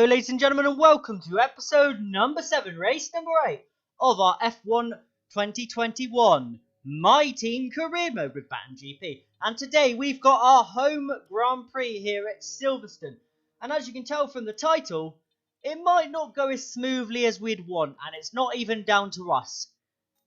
ladies and gentlemen, and welcome to episode number 7, race number 8 of our F1 2021 MyTeam Career mode with Batten GP. And today we've got our home Grand Prix here at Silverstone. And as you can tell from the title, it might not go as smoothly as we'd want, and it's not even down to us.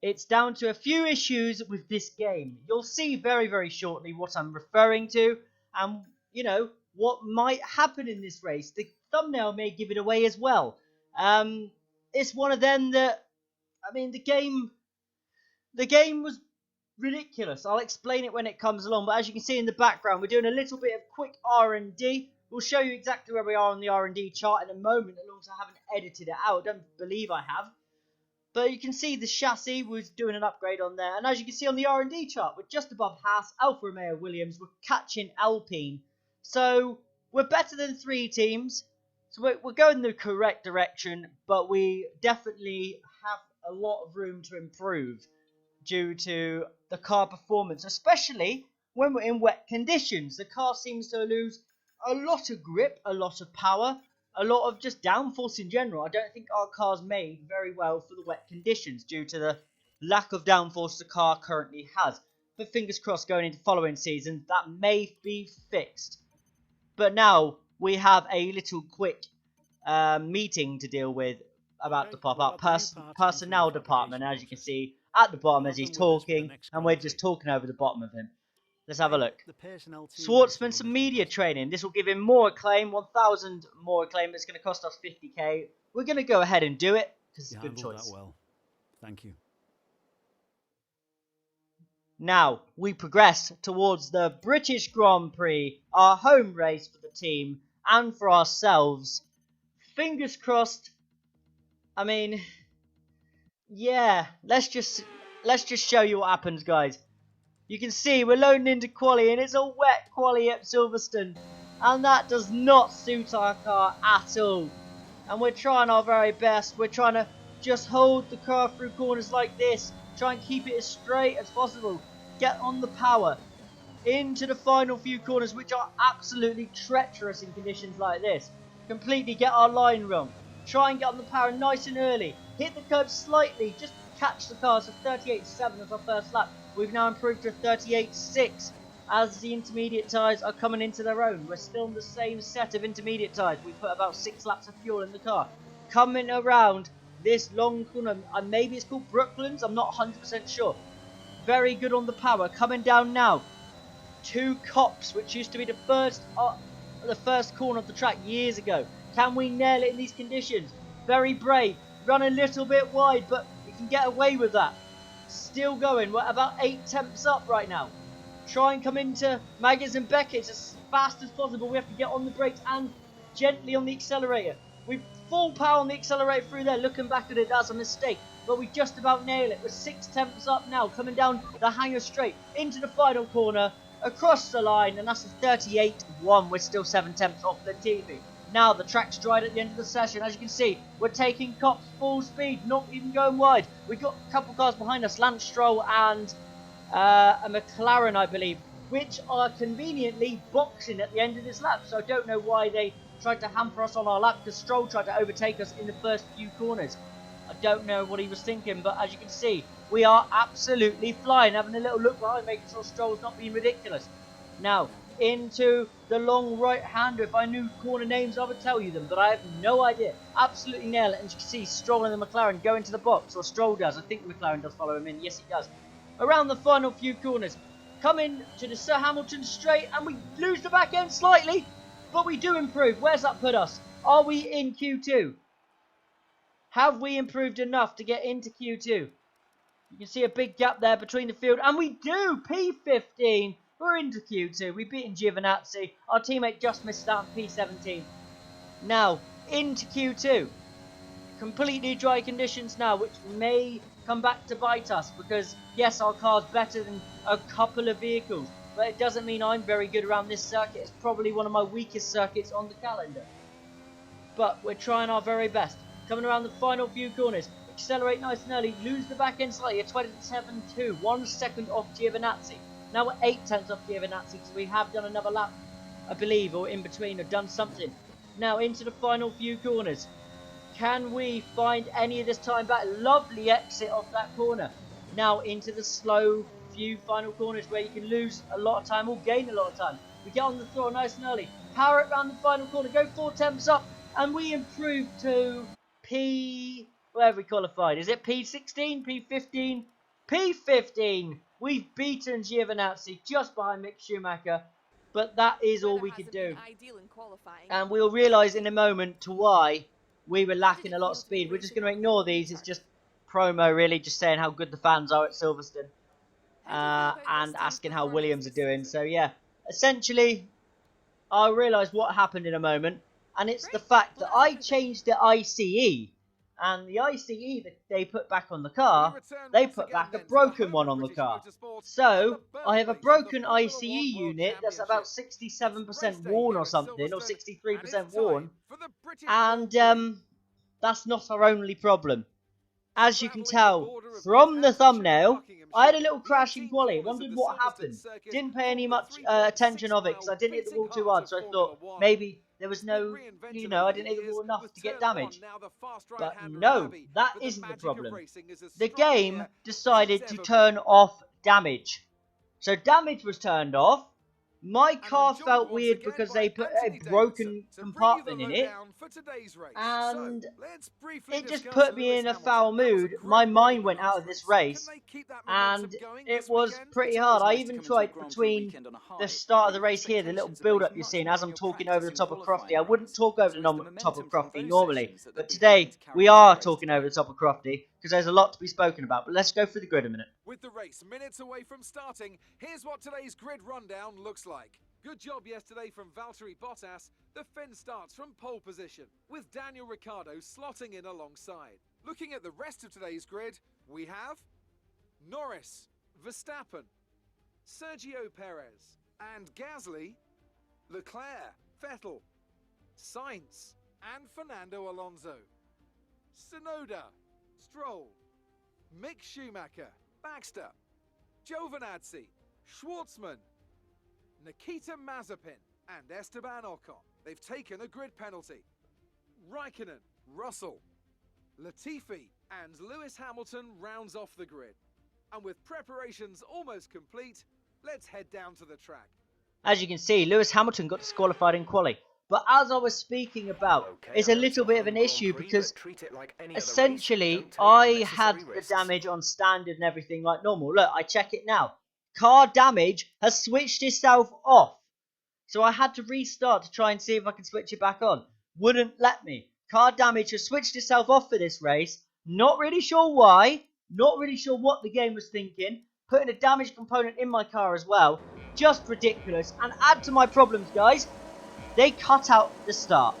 It's down to a few issues with this game. You'll see very, very shortly what I'm referring to, and, what might happen in this race. The thumbnail may give it away as well. It's one of them that, the game was ridiculous. I'll explain it when it comes along, but as you can see in the background, we're doing a little bit of quick R&D. We'll show you exactly where we are on the R&D chart in a moment, as long as I haven't edited it out. I don't believe I have. But you can see the chassis was doing an upgrade on there. And as you can see on the R&D chart, we're just above Haas, Alfa Romeo, Williams. We're catching Alpine. So we're better than 3 teams. So we're going in the correct direction. But we definitely have a lot of room to improve due to the car performance. Especially when we're in wet conditions. The car seems to lose a lot of grip, a lot of power, a lot of just downforce in general. I don't think our car's made very well for the wet conditions due to the lack of downforce the car currently has. But fingers crossed going into following seasons, that may be fixed. But now we have a little quick meeting to deal with about to pop up. Personnel department, as you can see at the bottom as he's talking, and we're just talking over the bottom of him. Let's have a look. Schwartzman some media training. This will give him more acclaim, 1,000 more acclaim. It's going to cost us 50k. We're going to go ahead and do it because it's a good choice. That well. Thank you. Now we progress towards the British Grand Prix, our home race for the team and for ourselves. Fingers crossed. Yeah, let's just show you what happens, guys. You can see we're loading into quali, and it's a wet quali at Silverstone, and that does not suit our car at all. And we're trying our very best. We're trying to just hold the car through corners like this, try and keep it as straight as possible, get on the power into the final few corners, which are absolutely treacherous in conditions like this. Completely get our line wrong, try and get on the power nice and early, hit the curb slightly, just catch the car. So 38.7 as our first lap. We've now improved to 38.6 as the intermediate tyres are coming into their own. We're still in the same set of intermediate tyres. We put about 6 laps of fuel in the car. Coming around this long corner, maybe it's called Brooklands, I'm not 100% sure. Very good on the power. Coming down now. 2 Cops, which used to be the first corner of the track years ago. Can we nail it in these conditions? Very brave. Run a little bit wide, but we can get away with that. Still going. We're about 8 temps up right now. Try and come into Maggers and Beckett as fast as possible. We have to get on the brakes and gently on the accelerator. We full power on the accelerator through there. Looking back at it, that's a mistake. But we just about nail it. We're 6 temps up now. Coming down the hanger straight into the final corner. Across the line. And that's a 38.1. We're still 7 temps off the TV. Now the track's dried at the end of the session. As you can see, we're taking Cops full speed, not even going wide. We've got a couple cars behind us, Lance Stroll and a McLaren, I believe, which are conveniently boxing at the end of this lap. So I don't know why they tried to hamper us on our lap, because Stroll tried to overtake us in the first few corners. I don't know what he was thinking, but as you can see, we are absolutely flying. Having a little look behind, making sure Stroll's not being ridiculous. Now, into the long right-hander. If I knew corner names, I would tell you them, but I have no idea. Absolutely nail it. And you can see Stroll and the McLaren go into the box, or Stroll does. I think the McLaren does follow him in. Yes, he does. Around the final few corners, come in to the Sir Hamilton straight, and we lose the back end slightly, but we do improve. Where's that put us? Are we in Q2? Have we improved enough to get into Q2? You can see a big gap there between the field, and we do. P15. We're into Q2. We've beaten Giovinazzi. Our teammate just missed out on P17. Now, into Q2. Completely dry conditions now, which may come back to bite us. Because, yes, our car's better than a couple of vehicles. But it doesn't mean I'm very good around this circuit. It's probably one of my weakest circuits on the calendar. But we're trying our very best. Coming around the final few corners. Accelerate nice and early. Lose the back end slightly at 27.2. 1 second off Giovinazzi. Now we're 8 tenths off Giovinazzi, so we have done another lap, I believe, or in between, or done something. Now into the final few corners. Can we find any of this time back? Lovely exit off that corner. Now into the slow few final corners where you can lose a lot of time or gain a lot of time. We get on the throttle nice and early. Power it round the final corner. Go 4 temps up. And we improve to P... where have we qualified? Is it P16? P15? P15! We've beaten Giovinazzi just behind Mick Schumacher. But that is all we could do. And we'll realise in a moment to why we were lacking a lot of speed. We're just going to ignore these. It's just promo, really, just saying how good the fans are at Silverstone. And asking how Williams are doing. So, yeah, essentially, I'll realise what happened in a moment. And it's the fact that I changed the ICE. And the ICE that they put back on the car, they put back a broken one on the car. So, I have a broken ICE unit that's about 67% worn or something, or 63% worn. And that's not our only problem. As you can tell from the thumbnail, I had a little crash in quali. Wondered what happened. Didn't pay any much attention of it because I didn't hit the wall too hard. So I thought maybe there was no, I didn't hit the wall enough to get damage. But no, that isn't the problem. The game decided to turn off damage. So damage was turned off. My car felt weird because they put a broken compartment in it, and it just put me in a foul mood. My mind went out of this race, and it was pretty hard. I even tried between the start of the race here, the little build-up you're seeing as I'm talking over the top of Crofty. I wouldn't talk over the top of Crofty normally, but today we are talking over the top of Crofty because there's a lot to be spoken about. But let's go through the grid a minute. With the race minutes away from starting, here's what today's grid rundown looks like. Good job yesterday from Valtteri Bottas. The Finn starts from pole position, with Daniel Ricciardo slotting in alongside. Looking at the rest of today's grid, we have Norris, Verstappen, Sergio Perez, and Gasly, Leclerc, Vettel, Sainz, and Fernando Alonso. Tsunoda, Stroll, Mick Schumacher, Baxter, Giovinazzi, Schwartzman, Nikita Mazepin, and Esteban Ocon. They've taken a grid penalty. Raikkonen, Russell, Latifi, and Lewis Hamilton rounds off the grid. And with preparations almost complete, let's head down to the track. As you can see, Lewis Hamilton got disqualified in quali. But as I was speaking about, it's a little bit of an issue because essentially I had the damage on standard and everything like normal. Look, I check it now. Car damage has switched itself off. So I had to restart to try and see if I could switch it back on. Wouldn't let me. Car damage has switched itself off for this race. Not really sure why. Not really sure what the game was thinking. Putting a damaged component in my car as well. Just ridiculous. And add to my problems, guys. They cut out the start.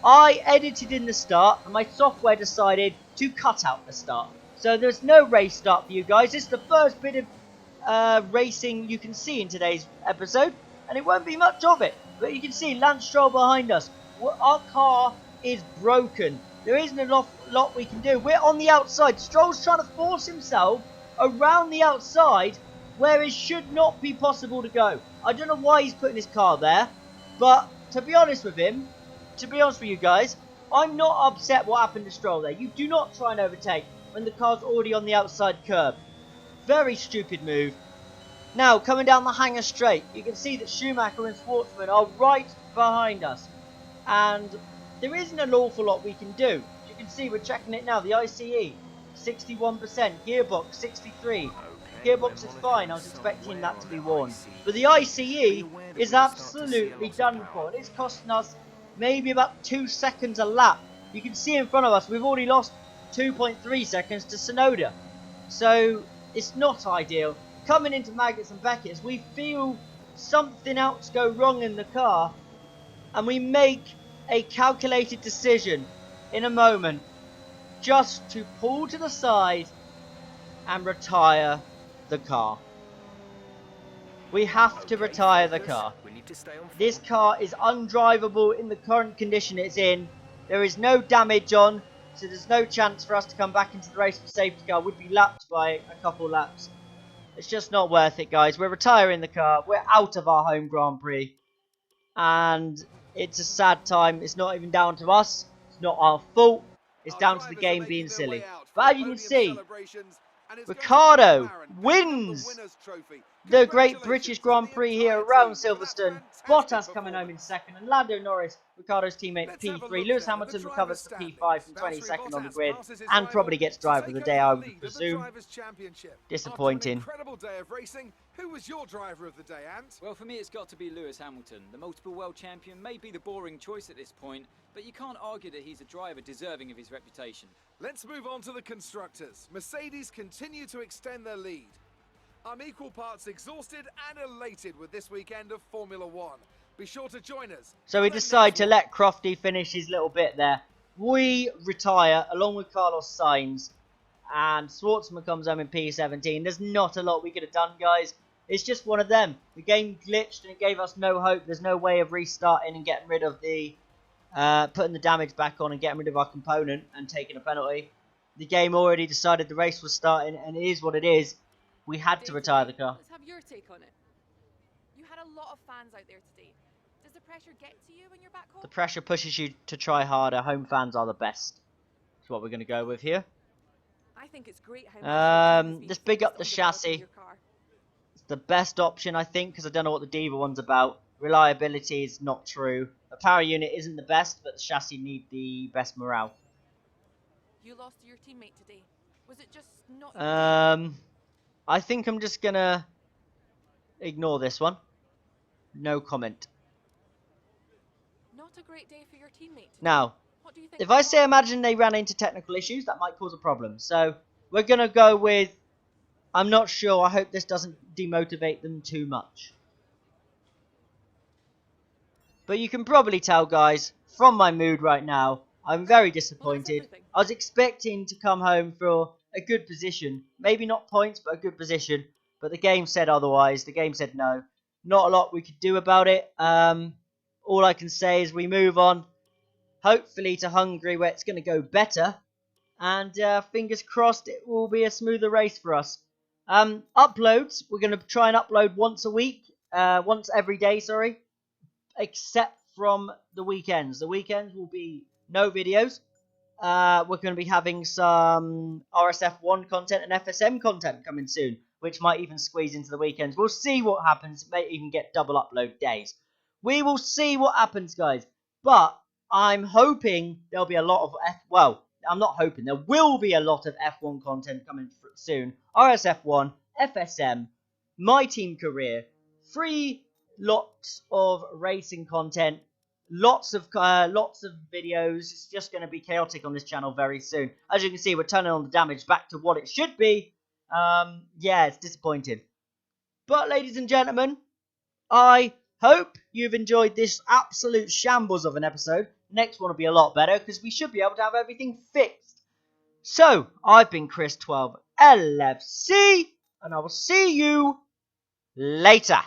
I edited in the start and my software decided to cut out the start. So there's no race start for you guys. This is the first bit of racing you can see in today's episode. And it won't be much of it. But you can see Lance Stroll behind us. Our car is broken. There isn't a lot we can do. We're on the outside. Stroll's trying to force himself around the outside where it should not be possible to go. I don't know why he's putting his car there. But to be honest with him, to be honest with you guys, I'm not upset what happened to Stroll there. You do not try and overtake when the car's already on the outside curb. Very stupid move. Now, coming down the hanger straight, you can see that Schumacher and Schwartzman are right behind us. And there isn't an awful lot we can do. You can see we're checking it now. The ICE, 61%. Gearbox, 63%. Gearbox is fine. I was expecting that to be worn. But the ICE is absolutely done for. And it's costing us maybe about 2 seconds a lap. You can see in front of us, we've already lost 2.3 seconds to Tsunoda. So, it's not ideal. Coming into Maggots and Beckett's, we feel something else go wrong in the car. And we make a calculated decision in a moment just to pull to the side and retire the car. We have to retire the car. This car is undrivable in the current condition it's in. There is no damage on, so there's no chance for us to come back into the race for safety car. We'd be lapped by a couple laps. It's just not worth it, guys. We're retiring the car. We're out of our home Grand Prix. And It's a sad time. It's not even down to us. It's not our fault. It's Our down to the drivers are game being making their way silly. out for But the as you can podium see, celebrations, and it's going to be Ricciardo McLaren picking up the wins winners' trophy. the Great British Congratulations to Grand the Prix here entire around team for that Silverstone. fantastic Bottas coming home in performance. second, and Lando Norris, Ricciardo's teammate, Let's have a P3. look Lewis then at the Hamilton drivers' recovers to standings. P5 from Valtteri 22nd on the Bottas grid, passes his and probably rival gets to driver of take the over day, I the would lead of the presume. Drivers' Championship. Disappointing. After an incredible day of racing, who was your driver of the day, Ant? Well, for me, it's got to be Lewis Hamilton. The multiple world champion may be the boring choice at this point, but you can't argue that he's a driver deserving of his reputation. Let's move on to the constructors. Mercedes continue to extend their lead. I'm equal parts exhausted and elated with this weekend of Formula One. Be sure to join us. So we decide to let Crofty finish his little bit there. We retire along with Carlos Sainz, and Schwartzman comes home in P17. There's not a lot we could have done, guys. It's just one of them. The game glitched and it gave us no hope. There's no way of restarting and getting rid of the putting the damage back on and getting rid of our component and taking a penalty. The game already decided the race was starting, and it is what it is. We had to retire the car. Let's have your take on it. You had a lot of fans out there today. Does the pressure get to you when you're back home? The pressure pushes you to try harder. Home fans are the best. That's what we're going to go with here. I think it's great how much just big up the chassis. It's the best option, I think, because I don't know what the Diva one's about. Reliability is not true. The power unit isn't the best, but the chassis need the best morale. You lost to your teammate today. Was it just not I think I'm just going to ignore this one. No comment. Not a great day for your teammate today. Now, What do you think? if I say imagine they ran into technical issues, that might cause a problem. So, we're going to go with, I'm not sure. I hope this doesn't demotivate them too much. But you can probably tell, guys, from my mood right now, I'm very disappointed. I was expecting to come home for a good position. Maybe not points, but a good position. But the game said otherwise. The game said no. Not a lot we could do about it. All I can say is we move on. Hopefully to Hungary, where it's going to go better. And fingers crossed it will be a smoother race for us. Uploads. We're going to try and upload once a week. Once every day, sorry. Except from the weekends. The weekends will be no videos. We're going to be having some RSF1 content and FSM content coming soon, which might even squeeze into the weekends. We'll see what happens. It may even get double upload days. We will see what happens, guys. But I'm hoping there'll be a lot of well, I'm not hoping. There will be a lot of F1 content coming soon. RSF1, FSM, MyTeam Career, free lots of racing content, lots of videos. It's just going to be chaotic on this channel very soon. As you can see, we're turning on the damage back to what it should be. Yeah, it's disappointing. But ladies and gentlemen, I hope you've enjoyed this absolute shambles of an episode. Next one will be a lot better because we should be able to have everything fixed. So, I've been Chris12LFC, and I will see you later.